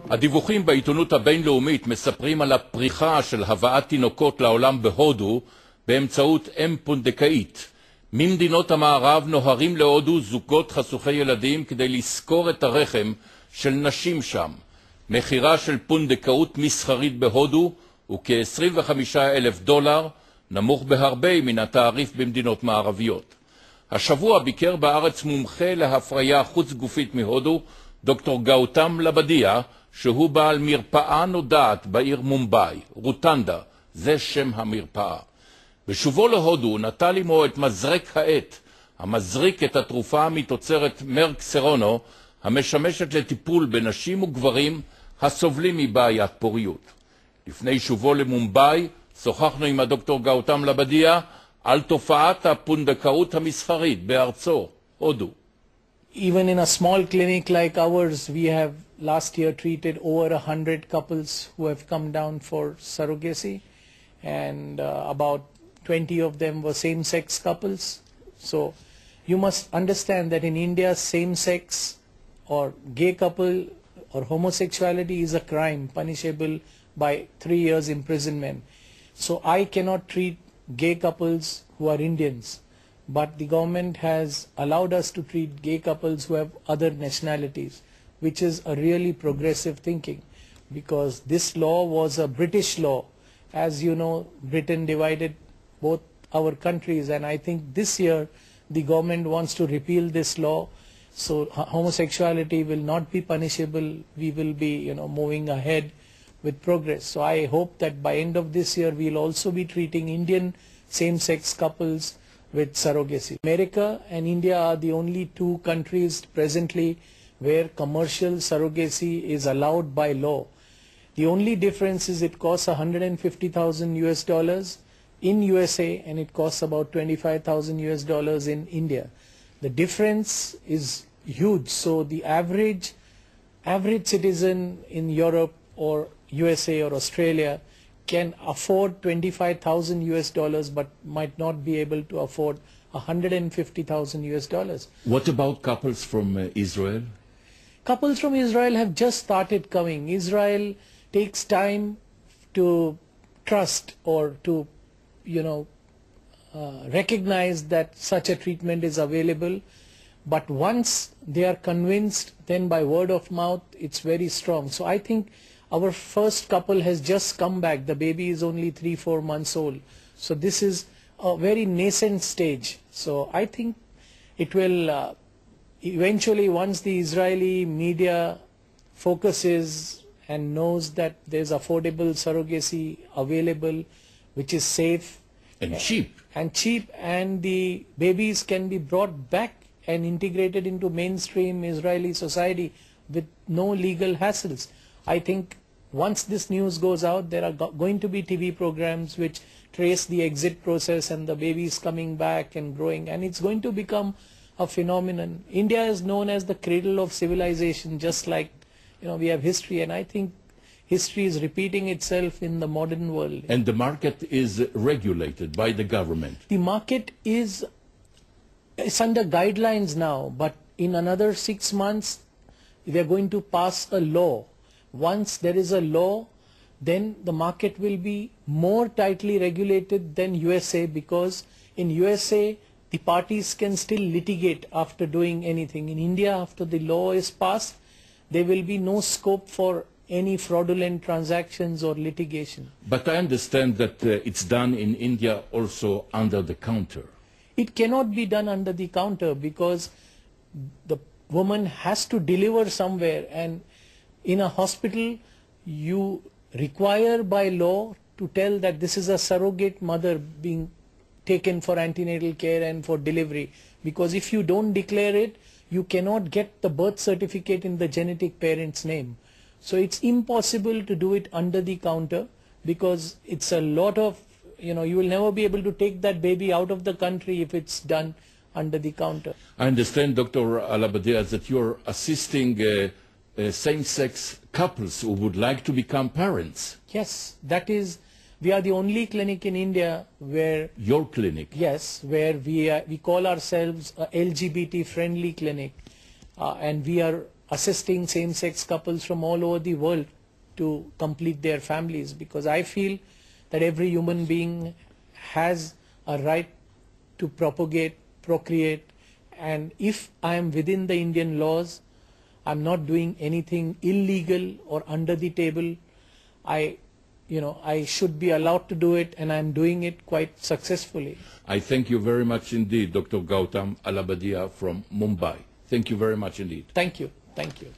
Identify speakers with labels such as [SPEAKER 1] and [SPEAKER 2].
[SPEAKER 1] הדיווחים בעיתונות הבינלאומית מספרים על הפריחה של הבאת תינוקות לעולם בהודו באמצעות אם פונדקאית. ממדינות המערב נוהרים להודו זוגות חשוכי ילדים כדי לזכור את הרחם של נשים שם. מחירה של פונדקאות מסחרית בהודו הוא כ-$25,000, נמוך בהרבה מן התעריף במדינות מערביות. השבוע ביקר בארץ מומחה להפריה חוץ גופית מהודו, דוקטור גאוטם לבדיה, שהוא בעל מרפאה נודעת בעיר מומבאי, רוטנדה, זה שם המרפאה. בשובו להודו נטל עמו את מזרק העט, המזריק את התרופה מתוצרת מרק סרונו, המשמשת לטיפול בנשים וגברים הסובלים מבעיית פוריות. לפני שובו למומבאי שוחחנו עם הדוקטור גאוטם לבדיה על תופעת הפונדקאות המסחרית בארצו, הודו.
[SPEAKER 2] Even in a small clinic like ours, we have last year treated over 100 couples who have come down for surrogacy, and about 20 of them were same-sex couples. So you must understand that in India, same-sex or gay couple or homosexuality is a crime punishable by 3 years imprisonment. So I cannot treat gay couples who are Indians, but the government has allowed us to treat gay couples who have other nationalities, which is a really progressive thinking, because this law was a British law. As you know, Britain divided both our countries, and I think this year the government wants to repeal this law, so homosexuality will not be punishable. We will be, moving ahead with progress. So I hope that by end of this year we will also be treating Indian same-sex couples with surrogacy. America and India are the only two countries presently where commercial surrogacy is allowed by law. The only difference is it costs $150,000 in USA, and it costs about $25,000 in India. The difference is huge. So the average citizen in Europe or USA or Australia can afford $25,000 but might not be able to afford $150,000.
[SPEAKER 1] What about couples from Israel?
[SPEAKER 2] Couples from Israel have just started coming. Israel takes time to trust or to recognize that such a treatment is available, but once they are convinced, then by word of mouth it's very strong. So I think our first couple has just come back. The baby is only 3-4 months old. So this is a very nascent stage. So I think it will eventually, once the Israeli media focuses and knows that there's affordable surrogacy available, which is safe
[SPEAKER 1] and cheap,
[SPEAKER 2] and the babies can be brought back and integrated into mainstream Israeli society with no legal hassles. I think once this news goes out, there are going to be TV programs which trace the exit process and the babies coming back and growing, and it's going to become a phenomenon. India is known as the cradle of civilization, just like we have history, and I think history is repeating itself in the modern world.
[SPEAKER 1] And the market is regulated by the government.
[SPEAKER 2] The market is under guidelines now, but in another 6 months we are going to pass a law. Once there is a law, then the market will be more tightly regulated than USA, because in USA the parties can still litigate after doing anything. In India, after the law is passed, there will be no scope for any fraudulent transactions or litigation.
[SPEAKER 1] But I understand that it's done in India also under the counter.
[SPEAKER 2] It cannot be done under the counter because the woman has to deliver somewhere, and in a hospital you require by law to tell that this is a surrogate mother being taken for antenatal care and for delivery, because if you don't declare it, you cannot get the birth certificate in the genetic parent's name. So it's impossible to do it under the counter, because it's a lot of, you will never be able to take that baby out of the country if it's done under the counter.
[SPEAKER 1] I understand, Dr. Alabadia, that you're assisting same-sex couples who would like to become parents.
[SPEAKER 2] Yes, that is, we are the only clinic in India where...
[SPEAKER 1] Your clinic?
[SPEAKER 2] Yes, where we call ourselves a LGBT-friendly clinic, and we are assisting same-sex couples from all over the world to complete their families, because I feel that every human being has a right to propagate, procreate, and if I am within the Indian laws, I'm not doing anything illegal or under the table. I should be allowed to do it, and I'm doing it quite successfully.
[SPEAKER 1] I thank you very much indeed, Dr. Gautam Alabadia from Mumbai. Thank you very much indeed.
[SPEAKER 2] Thank you. Thank you.